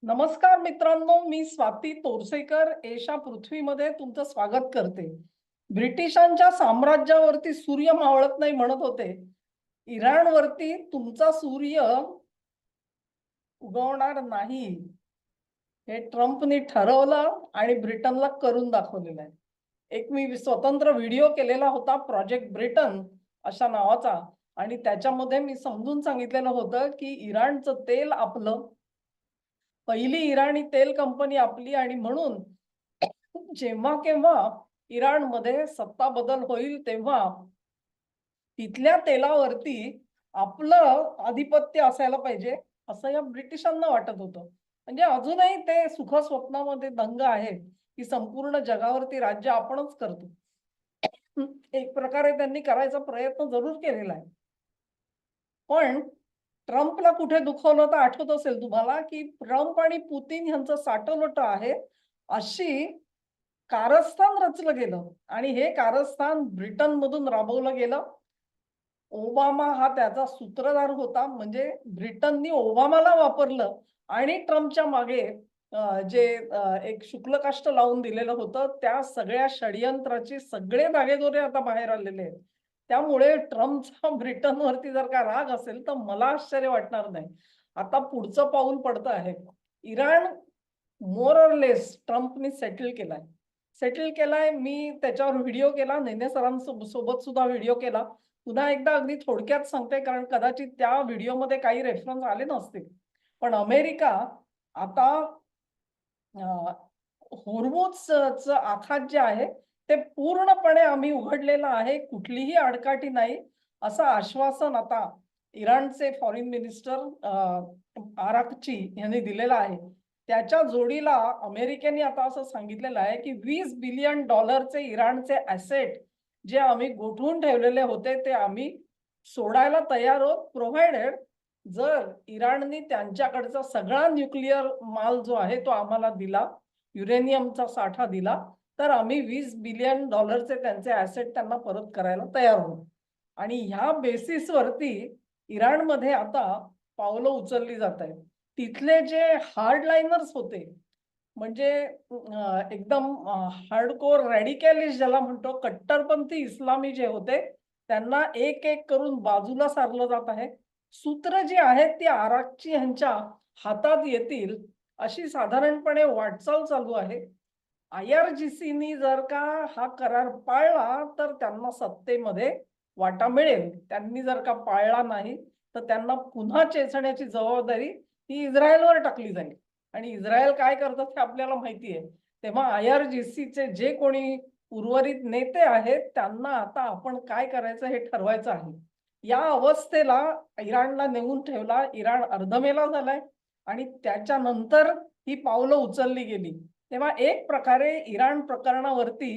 नमस्कार मित्रांनो, मी स्वाती तोरसेकर एशा पृथ्वीमध्ये तुमचं स्वागत करते. ब्रिटिशांच्या साम्राज्यावरती सूर्य मावळत नाही म्हणत होते. इराणवरती तुमचा सूर्य उगवणार नाही, हे ट्रम्पनी ठरवलं आणि ब्रिटनला करून दाखवलेलं आहे. एक मी स्वतंत्र व्हिडिओ केलेला होता प्रोजेक्ट ब्रिटन अशा नावाचा, आणि त्याच्यामध्ये मी समजून सांगितलेलं होतं की इराणचं तेल आपलं, पहिली इराणी तेल कंपनी आपली, आणि म्हणून जेव्हा केव्हा इराणमध्ये सत्ता बदल होईल तेव्हा तिथल्या तेलावरती आपलं आधिपत्य असायला पाहिजे, असं या ब्रिटिशांना वाटत होतं. म्हणजे अजूनही ते सुख स्वप्नामध्ये दंग आहेत की संपूर्ण जगावरती राज्य आपणच करतो. एक प्रकारे त्यांनी करायचा प्रयत्न जरूर केलेला आहे. पण ट्रम्पला कुठे दुखवलं तर आठवत असेल तुम्हाला की ट्रम्प आणि पुतीन यांचं साटलोट आहे, अशी कारस्थान रचलं गेलं, आणि हे कारस्थान ब्रिटनमधून राबवलं गेलं. ओबामा हा त्याचा सूत्रधार होता. म्हणजे ब्रिटननी ओबामाला वापरलं आणि ट्रम्पच्या मागे जे एक शुक्लकाष्ठ लावून दिलेलं होतं, त्या सगळ्या षडयंत्राचे सगळे धागेदोरे आता बाहेर आलेले आहेत. त्यामुळे ट्रम्पचा ब्रिटनवरती जर का राग असेल तर मला आश्चर्य वाटणार नाही. आता पुढचं पाऊल पडतं आहे. इराण मोर ऑर लेस ट्रम्पनी सेटल केलाय. मी त्याच्यावर व्हिडिओ केला, नेने सरांसोबत सुद्धा व्हिडिओ केला. पुन्हा एकदा अगदी थोडक्यात सांगते, कारण कदाचित त्या व्हिडिओमध्ये काही रेफरन्स आले नसतील. पण अमेरिका आता होर्मुझचं आखात जे आहे ते पूर्णपणे आम्ही उघडलेलं आहे, कुठलीही आडकाठी नाही, असं आश्वासन आता इराणचे फॉरेन मिनिस्टर आराक्ची यांनी दिलेलं आहे. त्याच्या जोडीला अमेरिकेने आता असं सांगितलेलं आहे की $20 बिलियन इराणचे ॲसेट जे आम्ही गोठवून ठेवलेले होते ते आम्ही सोडायला तयार आहोत, प्रोव्हाइडेड जर इराणनी त्यांच्याकडचा सगळा न्यूक्लिअर माल जो आहे तो आम्हाला दिला, युरेनियमचा साठा दिला, तर आम्ही $20 बिलियन त्यांचे ॲसेट त्यांना परत करायला तयार आहोत. आणि ह्या बेसिसवरती इराणमध्ये आता पावलं उचलली जात आहेत. तिथले जे हार्डलाइनर्स होते, म्हणजे एकदम हार्डकोर रॅडिकॅलिस्ट ज्याला म्हणतो, कट्टरपंथी इस्लामी जे होते, त्यांना एक एक करून बाजूला सारलं जात आहे. सूत्र जी आहेत ती आराघची यांच्या हातात येतील अशी साधारणपणे वाटचाल चालू आहे. IRGCनी जर का हा करार पाळला तर त्यांना सत्तेमध्ये वाटा मिळेल. त्यांनी जर का पाळला नाही तर त्यांना पुन्हा चेचण्याची जबाबदारी ही इस्रायलवर टाकली जाईल. आणि इस्रायल काय करतात हे आपल्याला माहिती आहे. तेव्हा IRGCचे जे कोणी उर्वरित नेते आहेत त्यांना आता आपण काय करायचं हे ठरवायचं आहे. या अवस्थेला इराणला नेऊन ठेवला. इराण अर्धमेला झालाय आणि त्याच्यानंतर ही पावलं उचलली गेली. तेव्हा एक प्रकारे इराण प्रकरणावरती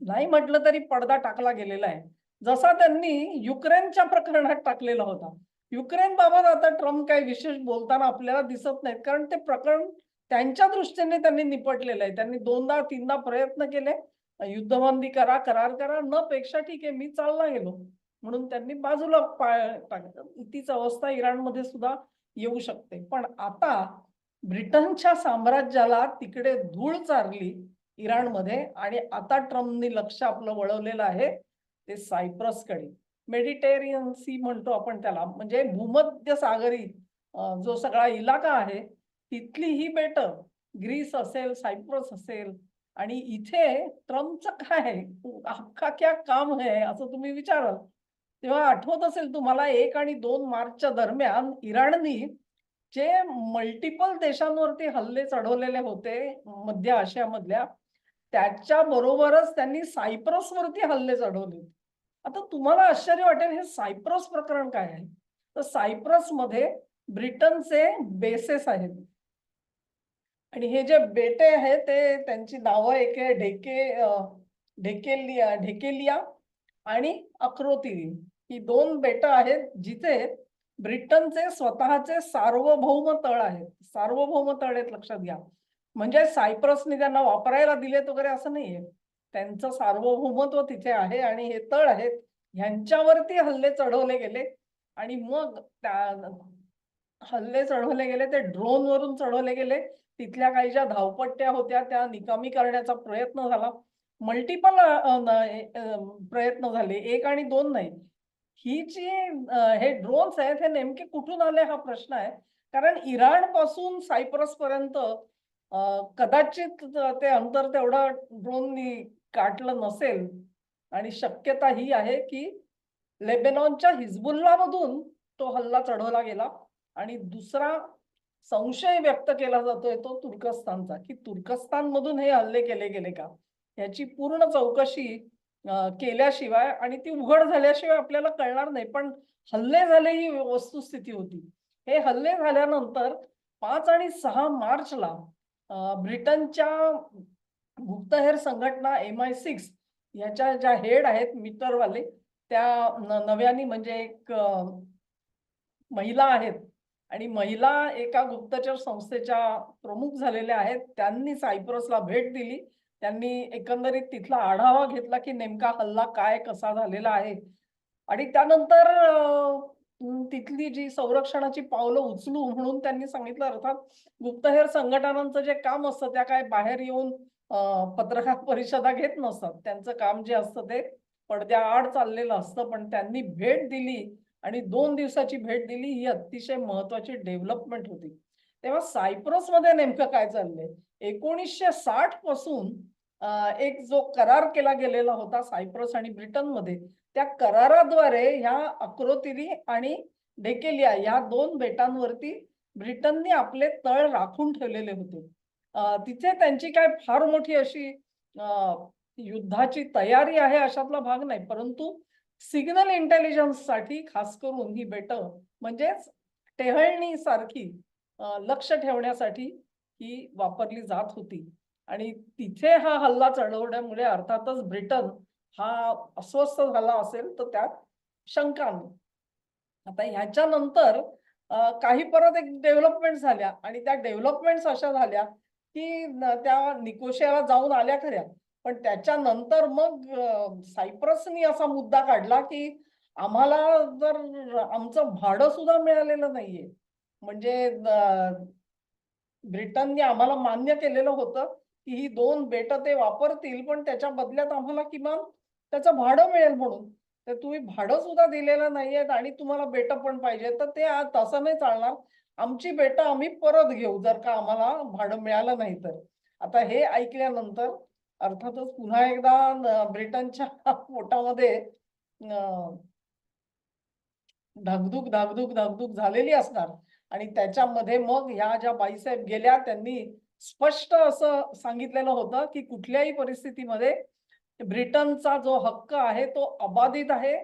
नाही म्हटलं तरी पडदा टाकला गेलेला आहे. जसा त्यांनी युक्रेनच्या प्रकरणात टाकलेला होता. युक्रेन बाबत आता ट्रम्प काही विशेष बोलताना आपल्याला दिसत नाहीत, कारण ते प्रकरण त्यांच्या दृष्टीने त्यांनी निपटलेलं आहे. त्यांनी 2दा-3दा प्रयत्न केले. युद्धबंदी करा, करार करा, न पेक्षा ठीक आहे मी चालला गेलो. म्हणून त्यांनी बाजूला पाय टाकलं. तीच अवस्था इराणमध्ये सुद्धा येऊ शकते. पण आता ब्रिटनच्या साम्राज्याला तिकडे धूळ चारली इराणमध्ये, आणि आता ट्रम्पनी लक्ष आपलं वळवलेलं आहे ते सायप्रसकडे. मेडिटेरियन सी म्हणतो आपण त्याला, म्हणजे भूमध्य सागरी जो सगळा इलाका आहे, तिथली ही बेटं ग्रीस असेल, सायप्रस असेल, आणि इथे ट्रम्पचं काय आहे, आपका क्या काम है असं तुम्ही विचाराल. तेव्हा आठवत असेल तुम्हाला 1 आणि 2 मार्चच्या दरम्यान इराणनी जे मल्टिपल देशांवरती हल्ले चढवलेले होते मध्य आशियामधल्या, त्याच्या बरोबरच त्यांनी सायप्रसवरती हल्ले चढवले. आता तुम्हाला आश्चर्य वाटेल हे सायप्रस प्रकरण काय आहे? तर सायप्रसमध्ये ब्रिटनचे बेसेस आहेत. आणि हे जे बेटे आहेत ते त्यांची नावं एक आहे ढेकेलिया आणि अक्रोतिरी. ही 2 बेटं आहेत जिथे ब्रिटनचे स्वतःचे सार्वभौम तळ आहेत. सार्वभौम तळ आहेत, लक्षात घ्या. म्हणजे सायप्रसने त्यांना वापरायला दिलेत वगैरे असं नाहीये. त्यांचं सार्वभौमत्व तिथे आहे आणि हे तळ आहेत. ह्यांच्यावरती हल्ले चढवले गेले आणि मग हल्ले चढवले गेले ते ड्रोन वरून चढवले गेले. तिथल्या काही ज्या धावपट्ट्या होत्या त्या निकामी करण्याचा प्रयत्न झाला. मल्टिपल प्रयत्न झाले. एक आणि दोन नाही. ही जी हे ड्रोन्स आहेत हे नेमके कुठून आले हा प्रश्न आहे. कारण इराण पासून सायप्रस पर्यंत कदाचित ते अंतर तेवढं ड्रोननी गाठलं नसेल आणि शक्यता ही आहे की लेबेनॉनच्या हिजबुल्लामधून तो हल्ला चढवला गेला आणि दुसरा संशय व्यक्त केला जातोय तो तुर्कस्तानचा, की तुर्कस्तानमधून हे हल्ले केले गेले का? याची पूर्ण चौकशी केल्याशिवाय आणि ती उघड झाल्याशिवाय आपल्याला कळणार नाही. पण हल्ले झाले ही वस्तुस्थिती होती. हे हल्ले झाल्यानंतर 5 आणि 6 मार्चला ब्रिटनच्या गुप्तहेर संघटना MI6 याच्या ज्या हेड आहेत मीटरवाले त्या नव्याने म्हणजे एक महिला आहेत आणि महिला एका गुप्तचर संस्थेच्या प्रमुख झालेल्या आहेत. त्यांनी सायप्रसला भेट दिली. त्यांनी एकंदरीत तिथला आढावा घेतला, की नेमका हल्ला काय कसा झालेला आहे आणि त्यानंतर तिथली जी संरक्षणाची पावलं उचलू म्हणून त्यांनी सांगितलं. अर्थात गुप्तहेर संघटनांचं जे काम असतं त्या काय बाहेर येऊन पत्रकार परिषदा घेत नसतात. त्यांचं काम जे असतं ते पडद्याआड चाललेलं असतं. पण त्यांनी भेट दिली आणि 2 दिवसाची भेट दिली ही अतिशय महत्त्वाची डेव्हलपमेंट होती. तेव्हा सायप्रसमध्ये नेमकं काय चाललंय? 1960 पासून एक जो करार केला गेलेला होता सायप्रस आणि ब्रिटनमध्ये, त्या कराराद्वारे ह्या अक्रोतिरी आणि डेकेलिया या 2 बेटांवरती ब्रिटनने आपले तळ राखून ठेवलेले होते. तिथे त्यांची काय फार मोठी अशी युद्धाची तयारी आहे अशातला भाग नाही. परंतु सिग्नल इंटेलिजन्ससाठी खास करून ही बेटं म्हणजेच टेहळणीसारखी लक्ष ठेवण्यासाठी ही वापरली जात होती आणि तिथे हा हल्ला चढवण्यामुळे अर्थातच ब्रिटन हा अस्वस्थ झाला असेल तर त्यात शंका नाही. आता ह्याच्यानंतर काही परत एक डेव्हलपमेंट झाल्या आणि त्या डेव्हलपमेंट्स अशा झाल्या, की त्या निकोशियाला जाऊन आल्या खऱ्या. पण त्याच्यानंतर मग सायप्रसनी असा मुद्दा काढला, की आम्हाला जर आमचं भाडं सुद्धा मिळालेलं नाहीये. म्हणजे ब्रिटनने आम्हाला मान्य केलेलं होतं, की ही 2 बेटं ते वापरतील, पण त्याच्या बदल्यात आम्हाला किमान त्याचं भाडं मिळेल म्हणून. तर तुम्ही भाडं सुद्धा दिलेलं नाहीये आणि तुम्हाला बेटं पण पाहिजे, तर ते तसं नाही चालणार. आमची बेटं आम्ही परत घेऊ, जर का आम्हाला भाडं मिळालं नाही तर. आता हे ऐकल्यानंतर अर्थातच पुन्हा एकदा ब्रिटनच्या पोटामध्ये धाकधूक, धाकधूक, धाकधूक झालेली असणार आणि त्याच्यामध्ये मग ह्या ज्या बाईसाहेब गेल्या त्यांनी स्पष्ट असं सांगितलेलं होतं, की कुठल्याही परिस्थितीमध्ये ब्रिटनचा जो हक्क आहे तो अबाधित आहे.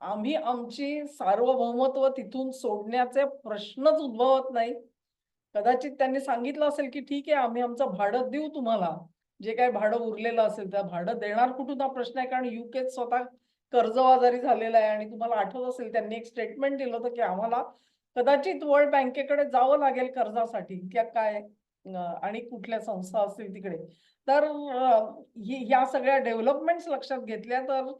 आम्ही आमची सार्वभौमत्व तिथून सोडण्याचे प्रश्नच उद्भवत नाही. कदाचित त्यांनी सांगितलं असेल, की ठीक आहे आम्ही आमचं भाडं देऊ तुम्हाला. जे काही भाडं उरलेलं असेल, त्या भाडं देणार कुठून हा प्रश्न आहे. कारण यूकेत स्वतः कर्जबाजारी झालेला आहे आणि तुम्हाला आठवत असेल त्यांनी एक स्टेटमेंट दिलं होतं, की आम्हाला कदाचित वर्ल्ड बँकेकडे जावं लागेल कर्जासाठी किंवा काय आणि कुठल्या संस्था असतील तिकडे. तर ह्या सगळ्या डेव्हलपमेंट्स लक्षात घेतल्या तर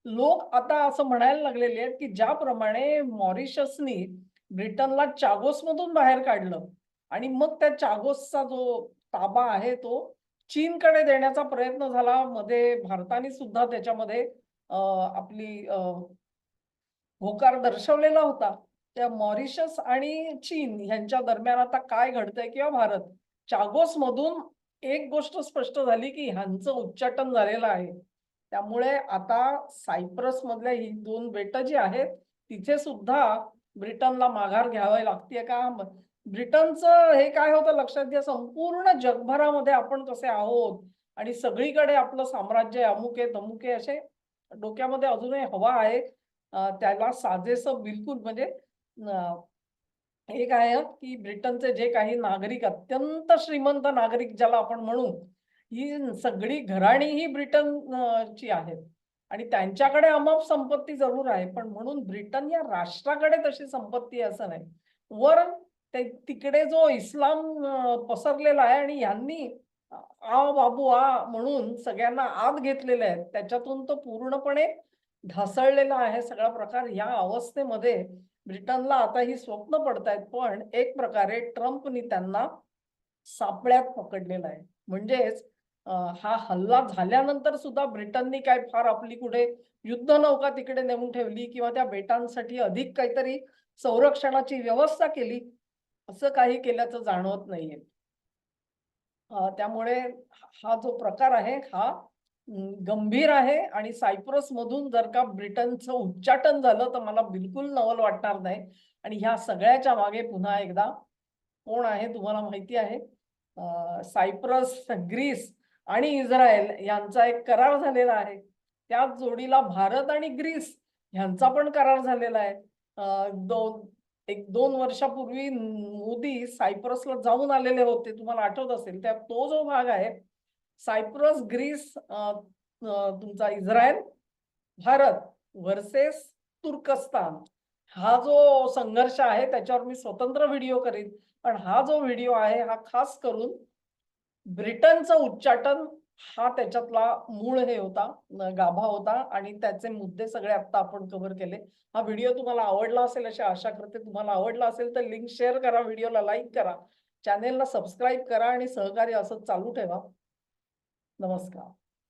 लोक आता असं म्हणायला लागलेले आहेत, की ज्याप्रमाणे मॉरिशसनी ब्रिटनला चागोसमधून बाहेर काढलं आणि मग त्या चागोसचा जो ताबा आहे तो चीनकडे देण्याचा प्रयत्न झाला. मध्ये भारताने सुद्धा त्याच्यामध्ये आपली होकार दर्शवलेला होता. त्या मॉरिशस आणि चीन यांच्या दरम्यान आता काय घडतंय किंवा भारत. चागोसमधून एक गोष्ट स्पष्ट झाली, की ह्यांचं उच्चाटन झालेलं आहे. त्यामुळे आता सायप्रसमधल्या ही 2 बेटं जी आहेत, तिथे सुद्धा ब्रिटनला माघार घ्यावी लागतेय का? ब्रिटनचं हे काय होतं लक्षात घ्या, संपूर्ण जगभरामध्ये आपण कसे आहोत आणि सगळीकडे आपलं साम्राज्य आहे, अमुक आहे, तमुक आहे, असे डोक्यामध्ये अजूनही हवा आहे. त्याला साजेसं बिलकुल म्हणजे एक आहे की ब्रिटनचे जे काही नागरिक अत्यंत श्रीमंत नागरिक ज्याला आपण म्हणू, ही सगळी घराणी ही ची आहेत आणि त्यांच्याकडे अमाप संपत्ती जरूर आहे. पण म्हणून ब्रिटन या राष्ट्राकडे तशी संपत्ती आहे असं नाही. वर तिकडे जो इस्लाम पसरलेला आहे आणि ह्यांनी आ बाबू आ म्हणून सगळ्यांना आत घेतलेले आहेत. त्याच्यातून तो पूर्णपणे ढासळलेला आहे सगळा प्रकार. या अवस्थेमध्ये ब्रिटनला आता ही स्वप्न पडतायत, पण एक प्रकारे ट्रम्पनी त्यांना सापळ्यात पकडलेलं आहे. म्हणजेच हा हल्ला झाल्यानंतर सुद्धा ब्रिटननी काय फार आपली कुठे युद्धनौका तिकडे नेऊन ठेवली किंवा त्या बेटांसाठी अधिक काहीतरी संरक्षणाची व्यवस्था केली, असं काही केल्याचं जाणवत नाहीये. त्यामुळे हा जो प्रकार आहे हा गंभीर आहे आणि सायप्रसमधून जर का ब्रिटनचं उच्चाटन झालं तर मला बिलकुल नवल वाटणार नाही. आणि ह्या सगळ्याच्या मागे पुन्हा एकदा कोण आहे तुम्हाला माहिती आहे? सायप्रस, ग्रीस आणि इस्रायल यांचा एक करार झालेला आहे. त्याच जोडीला भारत आणि ग्रीस ह्यांचा पण करार झालेला आहे. अ, दोन 1-2 वर्षापूर्वी मोदी सायप्रसला जाऊन आलेले होते. तुम्हाला आठवत असेल. त्या तो जो भाग आहे, सायप्रस, ग्रीस, तुमचा इस्रायल, भारत व्हर्सेस तुर्कस्तान. हा जो संघर्ष आहे त्याच्यावर मी स्वतंत्र व्हिडिओ करीन. पण हा जो व्हिडिओ आहे हा खास करून ब्रिटनचं उच्चाटन हा त्याच्यातला मूळ हे होता, गाभा होता आणि त्याचे मुद्दे सगळे आता आपण कव्हर केले. हा व्हिडिओ तुम्हाला आवडला असेल अशी आशा करते. तुम्हाला आवडला असेल तर लिंक शेअर करा, व्हिडिओला लाईक करा, चॅनेलला सबस्क्राईब करा आणि सहकार्य असंच चालू ठेवा. नमस्कार.